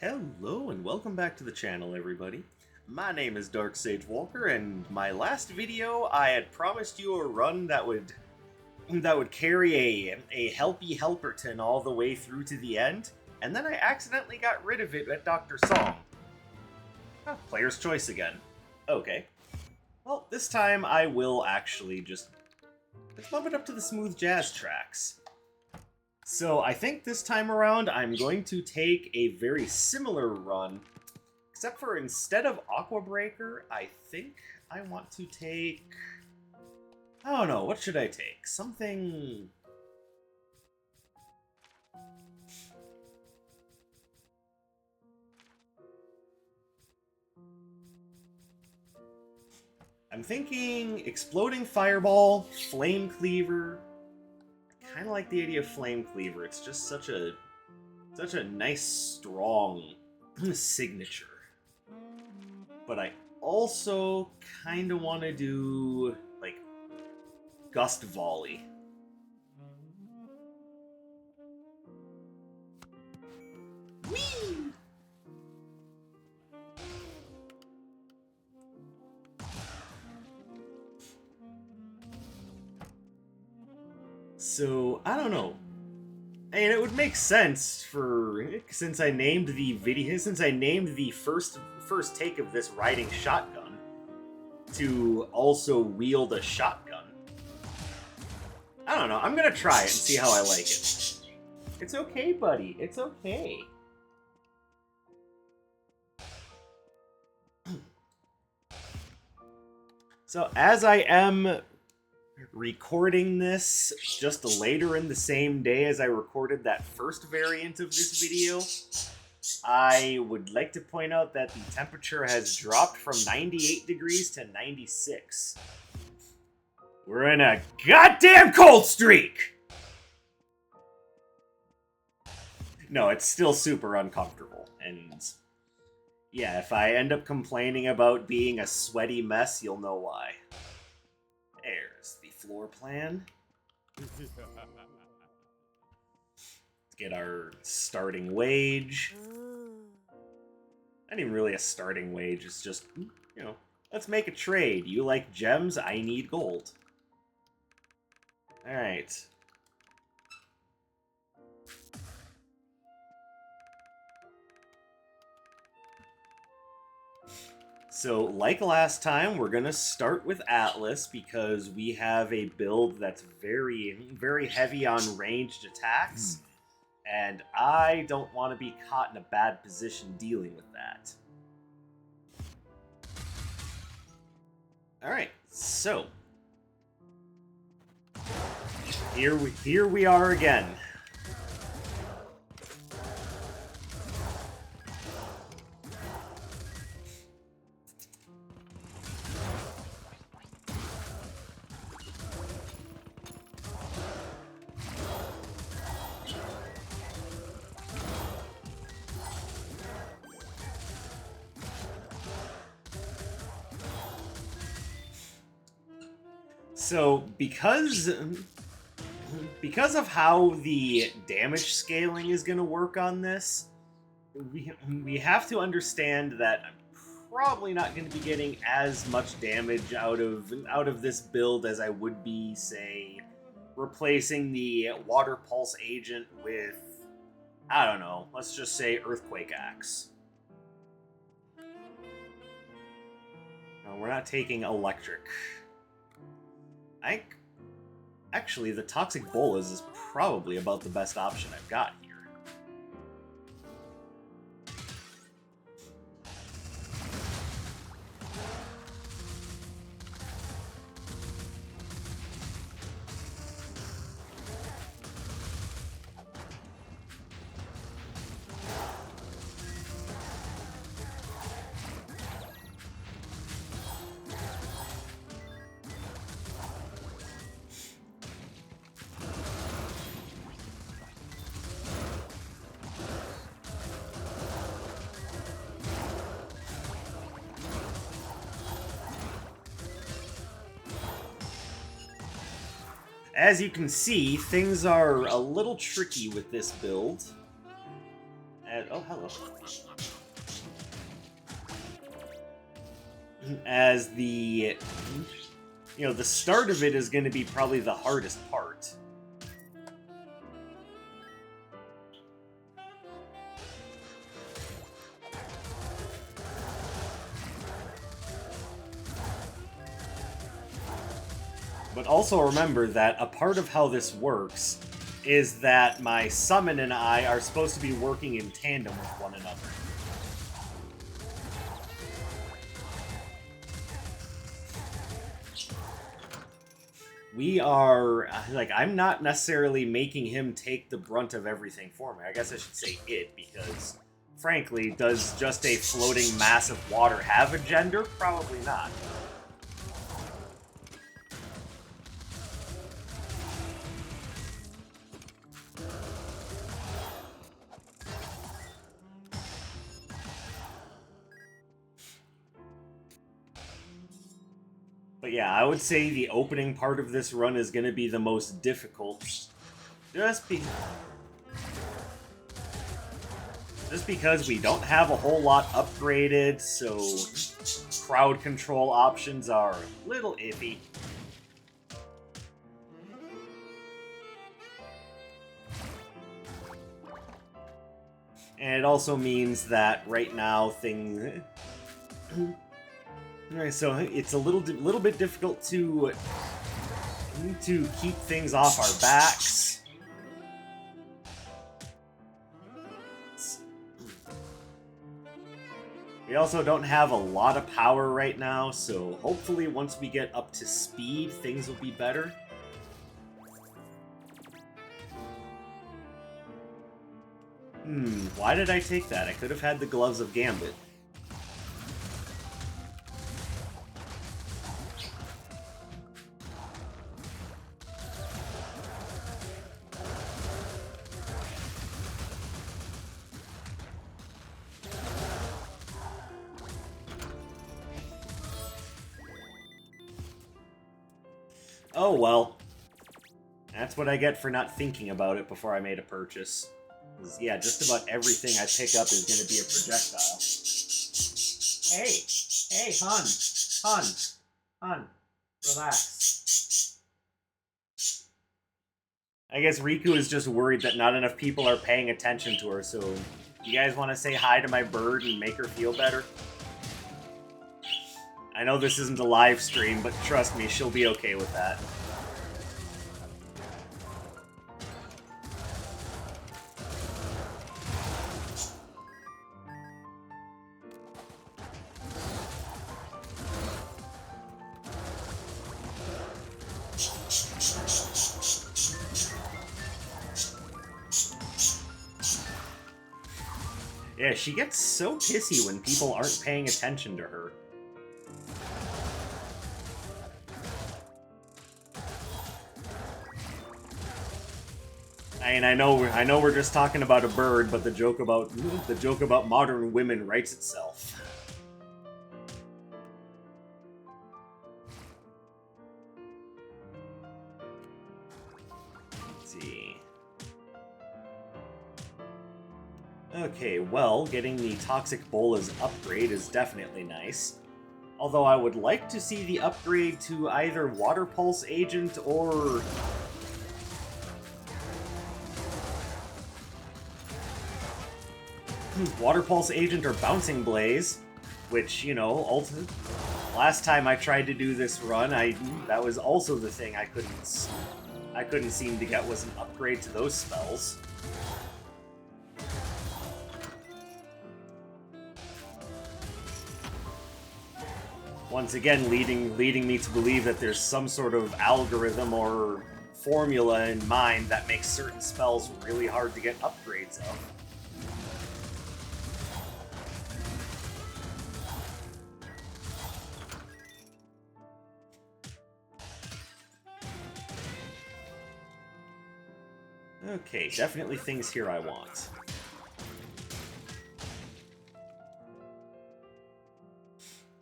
Hello and welcome back to the channel, everybody. My name is Dark Sage Walker, and my last video I had promised you a run that would carry a Helpy Helperton all the way through to the end, and then I accidentally got rid of it at Dr. Song. Oh, player's choice again. Okay. Well, this time I will actually let's bump it up to the smooth jazz tracks. So I think this time around I'm going to take a very similar run, except for instead of Aqua Breaker, I think I want to take... I don't know, what should I take? Something... I'm thinking Exploding Fireball, Flame Cleaver... I kind of like the idea of Flame Cleaver. It's just such a nice, strong signature. But I also kind of want to do, like, Gust Volley. Whee! So, I don't know. And it would make sense since I named the first take of this riding shotgun to also wield a shotgun. I don't know. I'm gonna try it and see how I like it. It's okay, buddy. It's okay. So, as I am recording this just later in the same day as I recorded that first variant of this video, I would like to point out that the temperature has dropped from 98 degrees to 96. We're in a goddamn cold streak! No, it's still super uncomfortable, and yeah, if I end up complaining about being a sweaty mess, you'll know why. There's the floor plan. Let's get our starting wage. Not even really a starting wage, it's just, you know, let's make a trade. You like gems, I need gold. Alright. So, like last time, we're gonna start with Atlas because we have a build that's very, very heavy on ranged attacks, and I don't want to be caught in a bad position dealing with that. Alright, so... Here we are again. So, because of how the damage scaling is going to work on this, we have to understand that I'm probably not going to be getting as much damage out of this build as I would be, say, replacing the Water Pulse Agent with, I don't know, let's just say Earthquake Axe. No, we're not taking Electric. Actually, the Toxic Bolas is probably about the best option I've got here. As you can see, things are a little tricky with this build. Oh, hello. As the, the start of it is going to be probably the hardest part. But also remember that a part of how this works is that my summon and I are supposed to be working in tandem with one another. We are, like, I'm not necessarily making him take the brunt of everything for me. I guess I should say it, because, frankly, does just a floating mass of water have a gender? Probably not. But yeah, I would say the opening part of this run is going to be the most difficult. Just because we don't have a whole lot upgraded, so crowd control options are a little iffy. And it also means that right now things... Alright, so it's a little bit difficult to keep things off our backs. We also don't have a lot of power right now, so hopefully once we get up to speed, things will be better. Why did I take that? I could have had the Gloves of Gambit. Oh well. That's what I get for not thinking about it before I made a purchase. Yeah, just about everything I pick up is going to be a projectile. Hey, hun, relax. I guess Riku is just worried that not enough people are paying attention to her, so you guys want to say hi to my bird and make her feel better? I know this isn't a live stream, but trust me, she'll be okay with that. Yeah, she gets so pissy when people aren't paying attention to her. I know we're just talking about a bird, but the joke about modern women writes itself. Let's see. Okay, well, getting the Toxic Bolas upgrade is definitely nice. Although I would like to see the upgrade to either Water Pulse Agent or... Water Pulse Agent or Bouncing Blaze, which, you know, last time I tried to do this run, that was also the thing I couldn't seem to get was an upgrade to those spells. Once again, leading me to believe that there's some sort of algorithm or formula in mind that makes certain spells really hard to get upgrades of. Okay, definitely things here I want.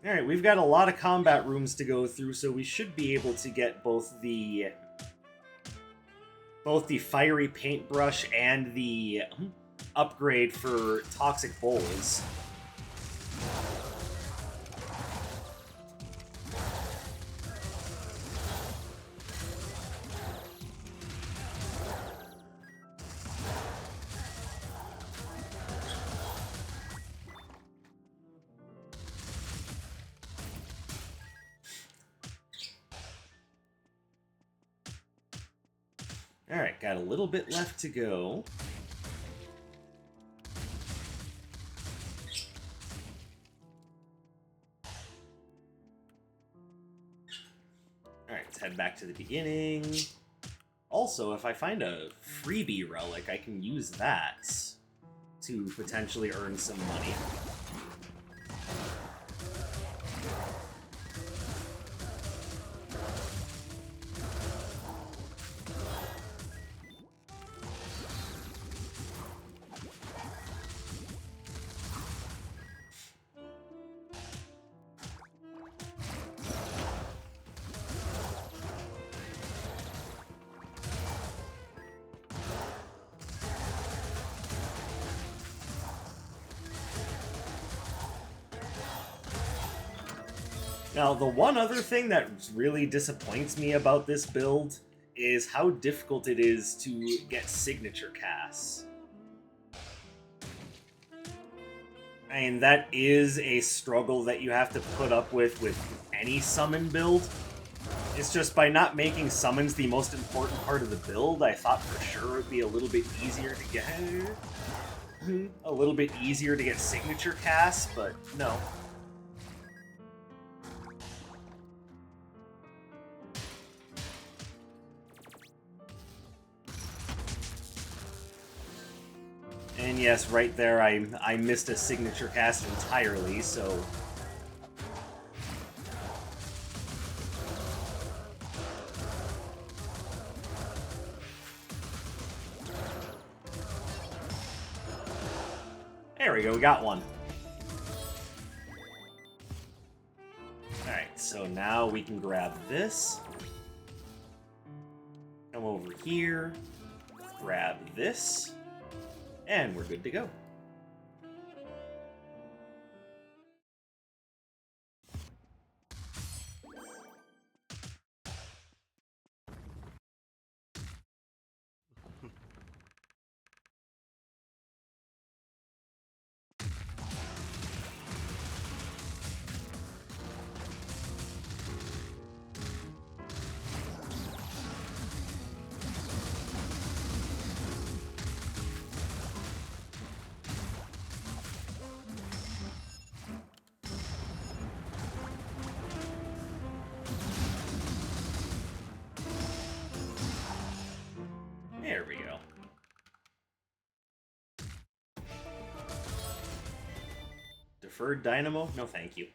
Alright, we've got a lot of combat rooms to go through, so we should be able to get both the fiery paintbrush and the upgrade for toxic bowls. Alright, got a little bit left to go. Alright, let's head back to the beginning. Also, if I find a freebie relic, I can use that to potentially earn some money. Now, the one other thing that really disappoints me about this build is how difficult it is to get signature casts. I mean, that is a struggle that you have to put up with any summon build. It's just by not making summons the most important part of the build, I thought for sure it would be a little bit easier to get... a little bit easier to get signature casts, but no. And yes, right there, I missed a signature cast entirely, so... There we go, we got one. Alright, so now we can grab this. Come over here. Grab this. And we're good to go. There we go. Deferred Dynamo? No, thank you.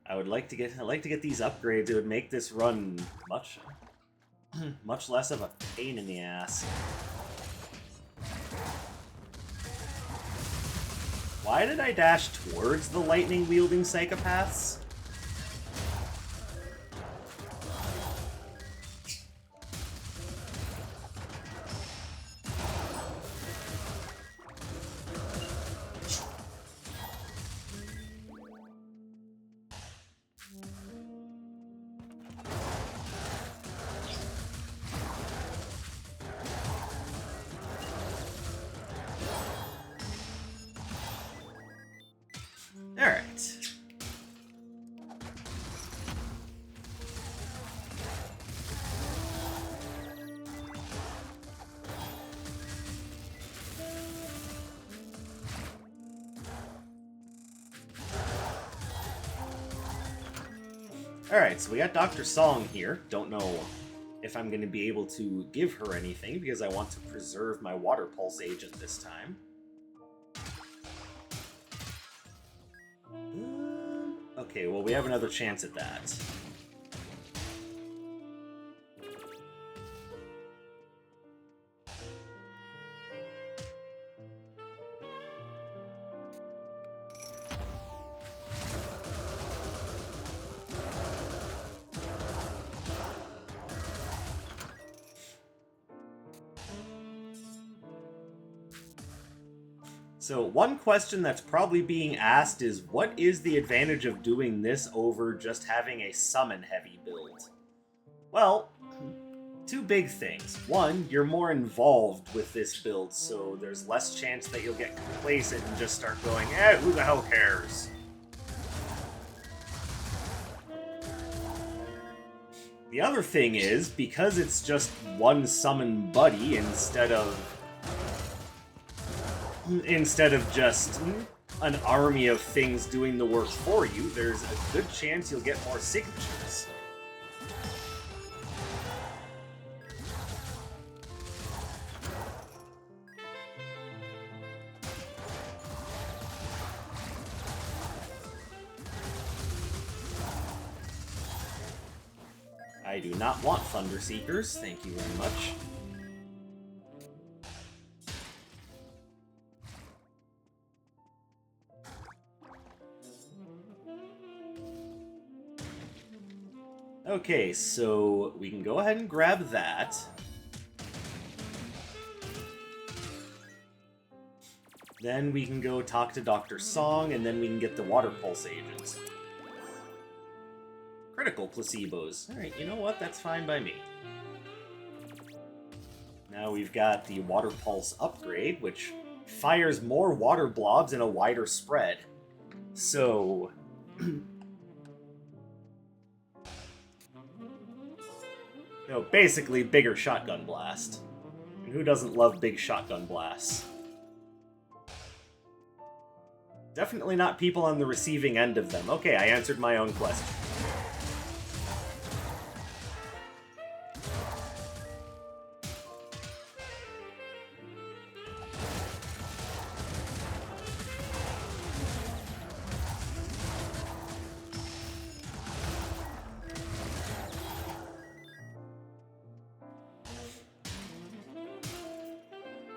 I would like to get these upgrades. It would make this run much less of a pain in the ass. Why did I dash towards the lightning wielding psychopaths? Alright. Alright, so we got Dr. Song here. Don't know if I'm going to be able to give her anything because I want to preserve my Water Pulse agent this time. Okay, well, we have another chance at that. So one question that's probably being asked is, what is the advantage of doing this over just having a summon-heavy build? Well, two big things. One, you're more involved with this build, so there's less chance that you'll get complacent and just start going, who the hell cares? The other thing is, because it's just one summon buddy instead of just an army of things doing the work for you, there's a good chance you'll get more signatures. I do not want Thunder Seekers, thank you very much. Okay, so we can go ahead and grab that. Then we can go talk to Dr. Song, and then we can get the Water Pulse agent. Critical placebos. Alright, you know what? That's fine by me. Now we've got the Water Pulse upgrade, which fires more water blobs in a wider spread. So... basically, bigger shotgun blast. And who doesn't love big shotgun blasts? Definitely not people on the receiving end of them. Okay, I answered my own question.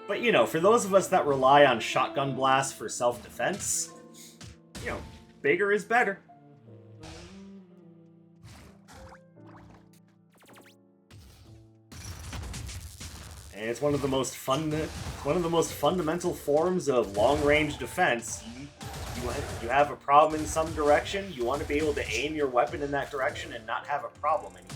But, you know, for those of us that rely on shotgun blasts for self-defense, you know, bigger is better. And it's one of the most fundamental forms of long-range defense. You have a problem in some direction, you want to be able to aim your weapon in that direction and not have a problem anymore.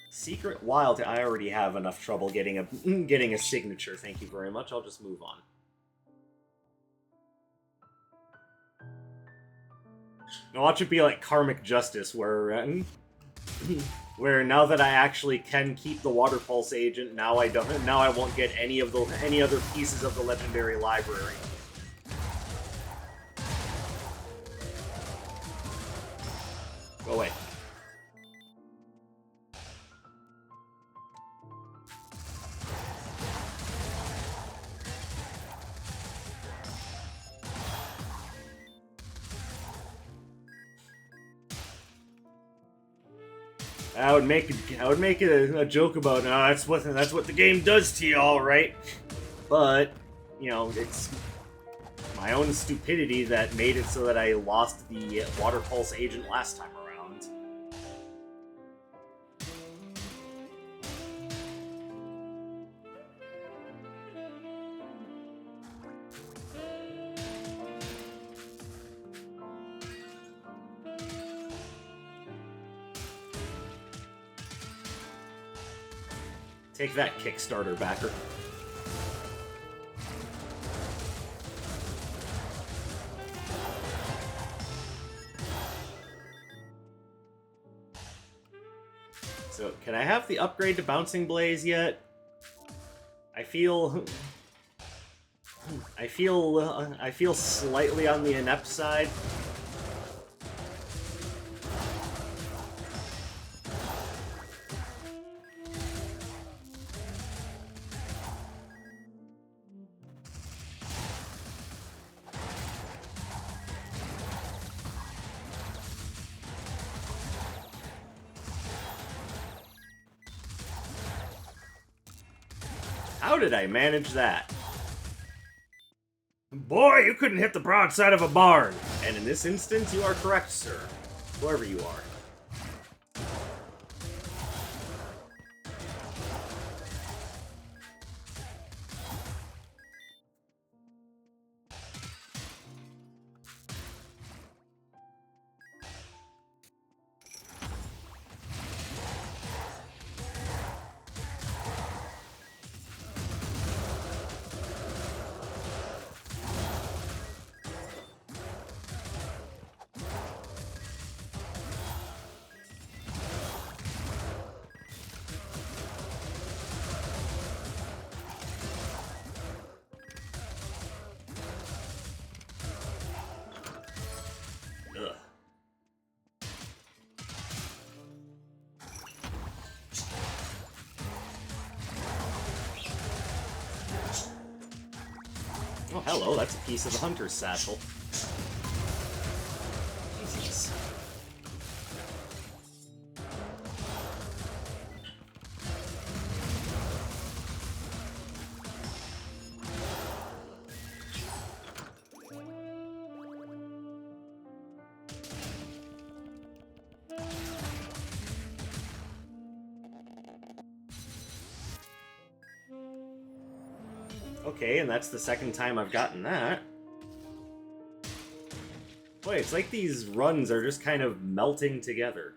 Secret Wild, I already have enough trouble getting a signature, thank you very much, I'll just move on. Now watch it be like Karmic Justice, where where now that I actually can keep the Water Pulse agent, now I won't get any other pieces of the Legendary Library. Go away. I would make a joke about, no, that's what the game does to you, all right. But you know, it's my own stupidity that made it so that I lost the Water Pulse agent last time around. Take that, Kickstarter backer. So, can I have the upgrade to Bouncing Blaze yet? I feel slightly on the inept side. How did I manage that? Boy, you couldn't hit the broadside of a barn! And in this instance, you are correct, sir. Whoever you are. Ugh. Oh, hello, that's a piece of the hunter's satchel. Jesus. Okay, and that's the second time I've gotten that. Boy, it's like these runs are just kind of melting together.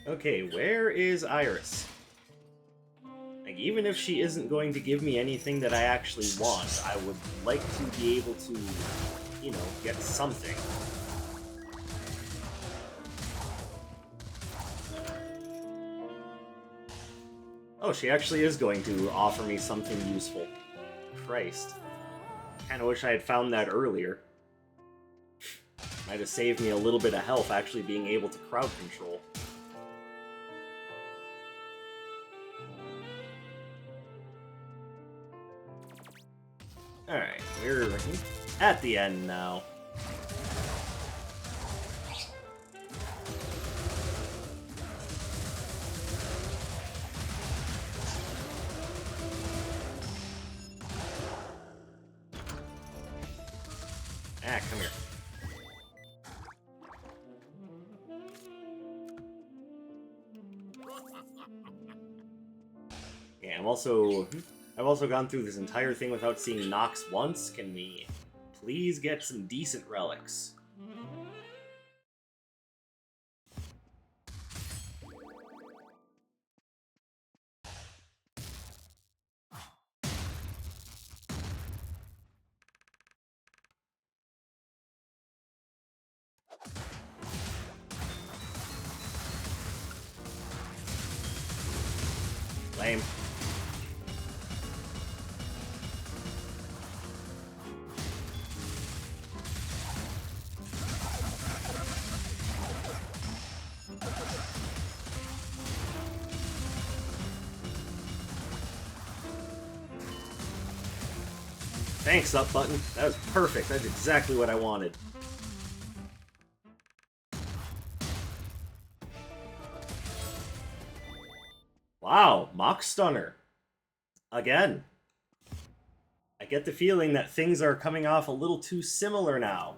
Okay, where is Iris? Like, even if she isn't going to give me anything that I actually want, I would like to be able to, you know, get something. Oh, she actually is going to offer me something useful. Christ. Kinda wish I had found that earlier. Might have saved me a little bit of health actually being able to crowd control. Alright, we're at the end now. Ah, come here. Yeah, I've also gone through this entire thing without seeing Nox once. Can we please get some decent relics? Lame. Thanks, up button. That was perfect. That's exactly what I wanted. Wow, Mock Stunner. Again. I get the feeling that things are coming off a little too similar now.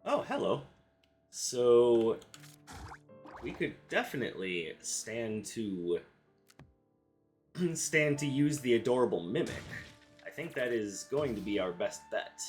Oh, hello. So, we could definitely stand to use the adorable mimic. I think that is going to be our best bet.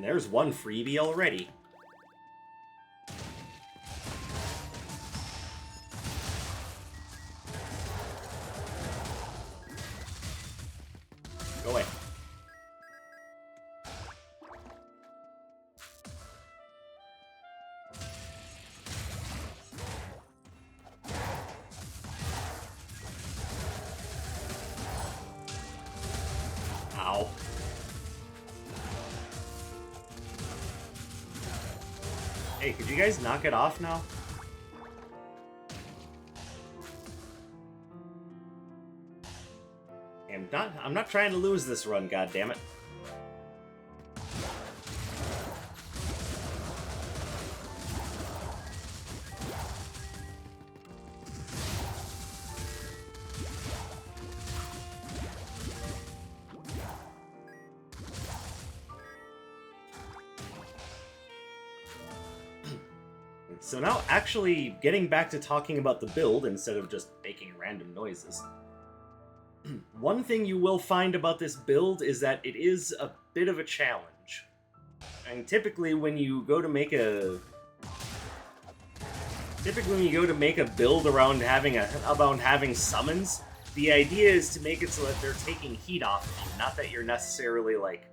there's one freebie already. Go away. Ow. Hey, could you guys knock it off now? I'm not trying to lose this run, goddammit. So now, actually, getting back to talking about the build instead of just making random noises. One thing you will find about this build is that it is a bit of a challenge. And typically when you go to make a build around having summons, the idea is to make it so that they're taking heat off of you, not that you're necessarily like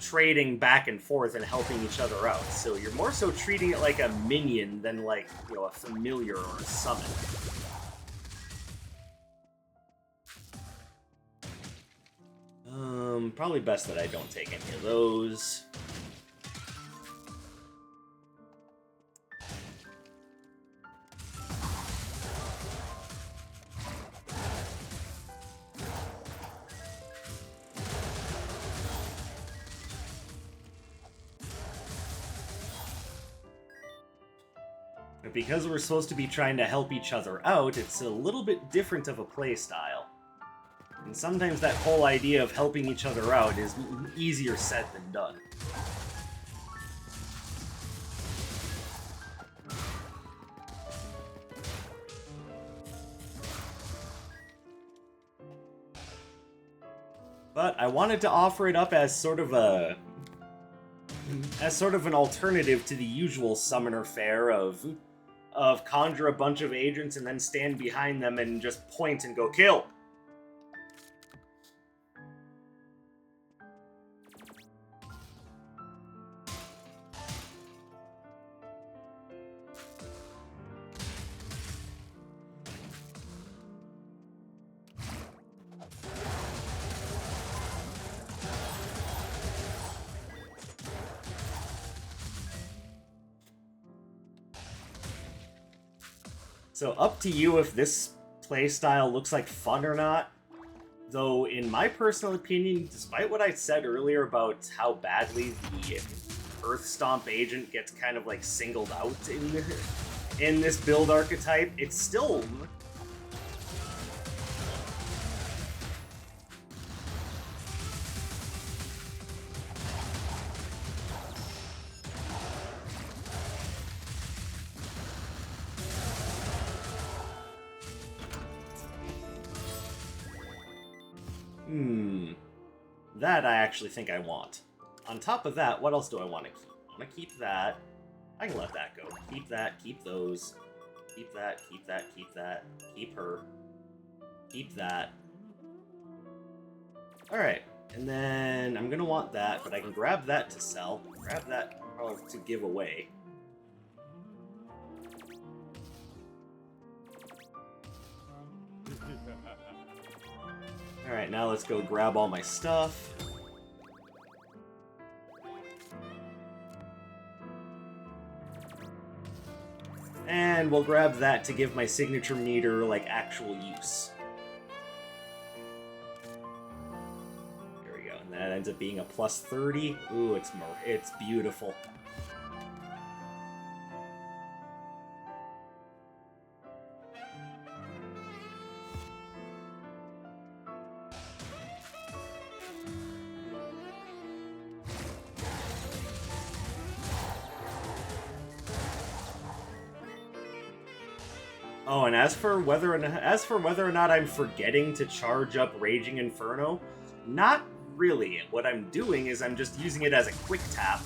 trading back and forth and helping each other out. So you're more so treating it like a minion than like, you know, a familiar or a summon. Probably best that I don't take any of those. But because we're supposed to be trying to help each other out, it's a little bit different of a playstyle. And sometimes that whole idea of helping each other out is easier said than done. But I wanted to offer it up as sort of an alternative to the usual summoner fare of conjure a bunch of agents and then stand behind them and just point and go kill. So up to you if this playstyle looks like fun or not. Though, in my personal opinion, despite what I said earlier about how badly the Earth Stomp agent gets kind of like singled out in this build archetype, it's still... That I actually think I want. On top of that, what else do I want to keep? I want to keep that. I can let that go. Keep that, keep those. Keep that, keep that, keep that. Keep her. Keep that. Alright, and then I'm gonna want that, but I can grab that to sell. Grab that to give away. Alright, now let's go grab all my stuff. And we'll grab that to give my signature meter, like, actual use. There we go, and that ends up being a plus 30. Ooh, it's beautiful. Oh, and as for whether or not I'm forgetting to charge up Raging Inferno, not really. What I'm doing is I'm just using it as a quick tap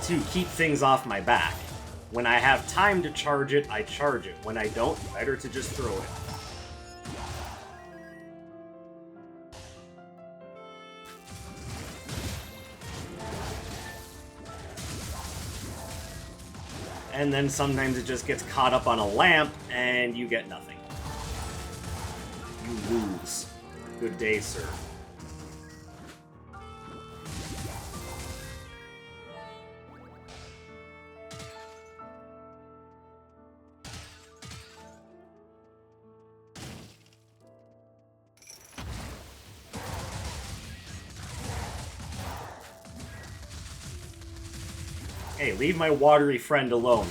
to keep things off my back. When I have time to charge it, I charge it. When I don't, better to just throw it. And then sometimes it just gets caught up on a lamp, and you get nothing. You lose. Good day, sir. Hey, leave my watery friend alone.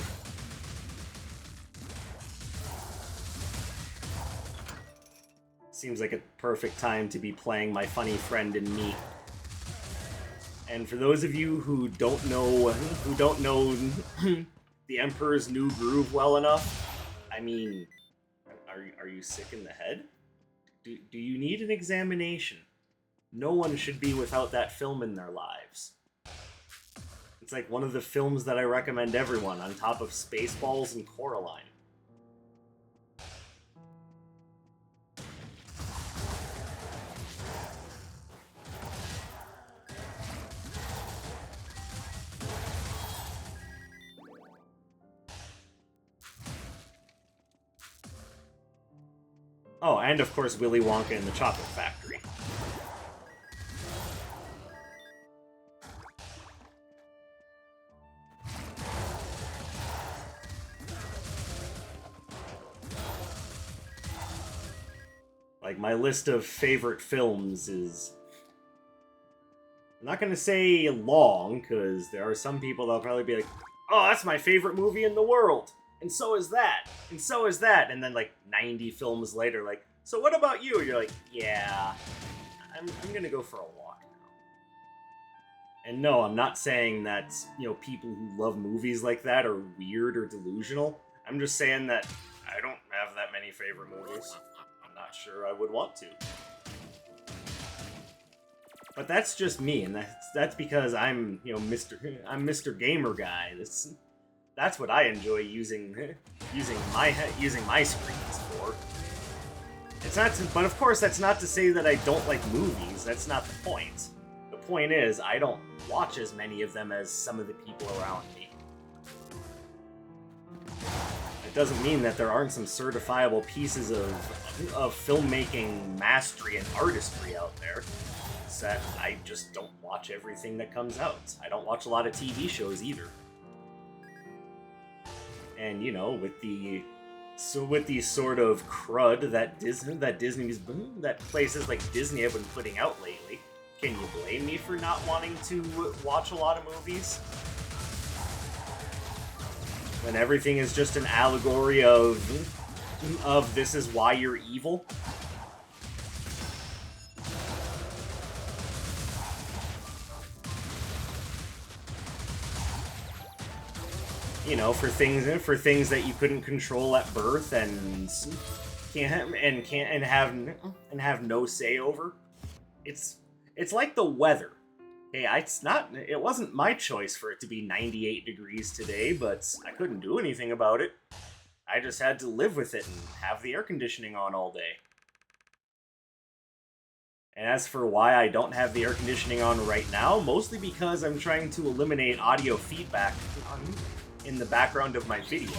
Seems like a perfect time to be playing my funny friend and me. And for those of you who don't know the Emperor's New Groove well enough, I mean, are you sick in the head? Do you need an examination? No one should be without that film in their lives. It's like one of the films that I recommend everyone, on top of Spaceballs and Coraline. Oh, and of course Willy Wonka and the Chocolate Factory. Like, my list of favorite films is... I'm not gonna say long, because there are some people that'll probably be like, oh, that's my favorite movie in the world! And so is that! And so is that! And then, like, 90 films later, like, so what about you? And you're like, yeah, I'm gonna go for a walk now. And no, I'm not saying that, you know, people who love movies like that are weird or delusional. I'm just saying that I don't have that many favorite movies. I'm not sure I would want to. But that's just me, and that's because I'm, you know, Mr. Gamer Guy. That's what I enjoy using my screens for. It's not to, but of course that's not to say that I don't like movies. That's not the point. The point is I don't watch as many of them as some of the people around me. It doesn't mean that there aren't some certifiable pieces of filmmaking mastery and artistry out there. It's that I just don't watch everything that comes out. I don't watch a lot of TV shows either. And you know, with the sort of crud that places like Disney have been putting out lately, can you blame me for not wanting to watch a lot of movies? When everything is just an allegory of this is why you're evil? You know, for things that you couldn't control at birth and have no say over. It's like the weather. Hey, it wasn't my choice for it to be 98 degrees today, but I couldn't do anything about it. I just had to live with it and have the air conditioning on all day. And as for why I don't have the air conditioning on right now, mostly because I'm trying to eliminate audio feedback in the background of my video.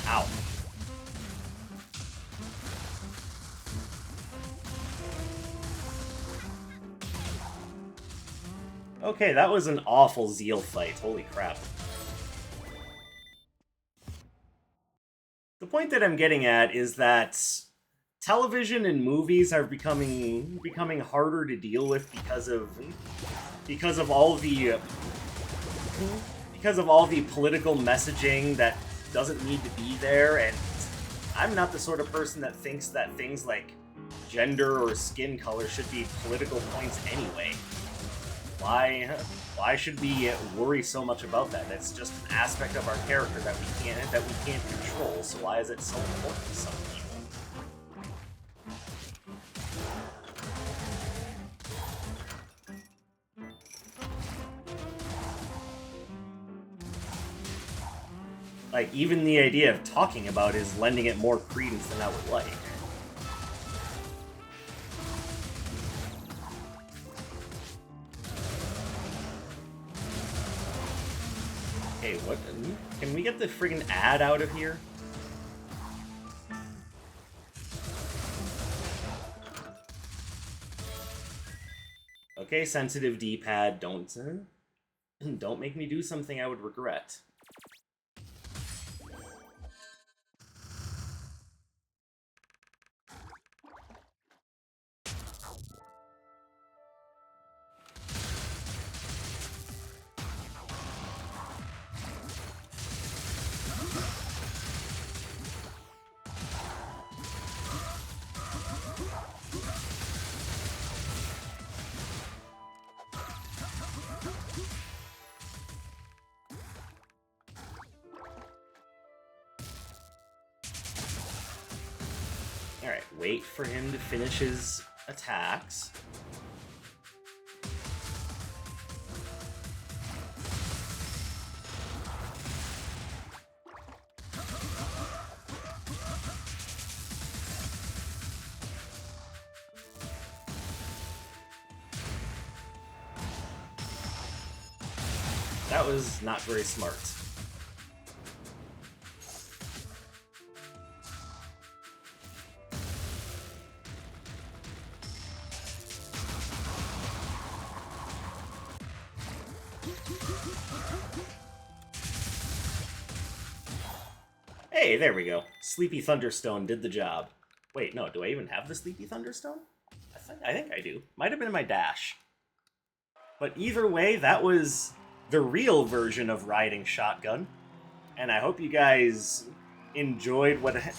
Ow. Okay, that was an awful Zeal fight. Holy crap. The point that I'm getting at is that television and movies are becoming harder to deal with because of because of all the political messaging that doesn't need to be there, and I'm not the sort of person that thinks that things like gender or skin color should be political points anyway. Why should we worry so much about that? That's just an aspect of our character that we can't control. So why is it so important to some people? Like, even the idea of talking about it is lending it more credence than I would like. Hey, what? Can we get the friggin' ad out of here? Okay, sensitive D-pad, don't make me do something I would regret. Alright, wait for him to finish his attacks. That was not very smart. Hey, there we go. Sleepy Thunderstone did the job. Wait, no, do I even have the Sleepy Thunderstone? I think I do. Might have been in my dash. But either way, that was the real version of riding shotgun. And I hope you guys enjoyed what I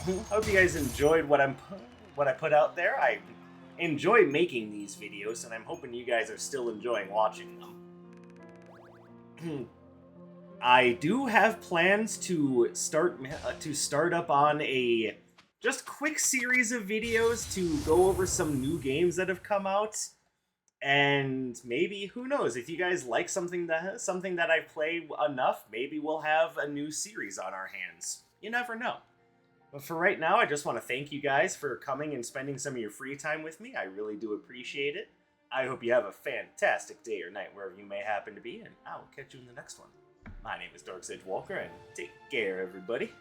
put out there. I enjoy making these videos, and I'm hoping you guys are still enjoying watching them. I do have plans to start up on a just quick series of videos to go over some new games that have come out, and maybe, who knows, if you guys like something that I play enough, maybe we'll have a new series on our hands. You never know. But for right now, I just want to thank you guys for coming and spending some of your free time with me. I really do appreciate it. I hope you have a fantastic day or night wherever you may happen to be, and I will catch you in the next one. My name is Dark Sage Walker, and take care, everybody.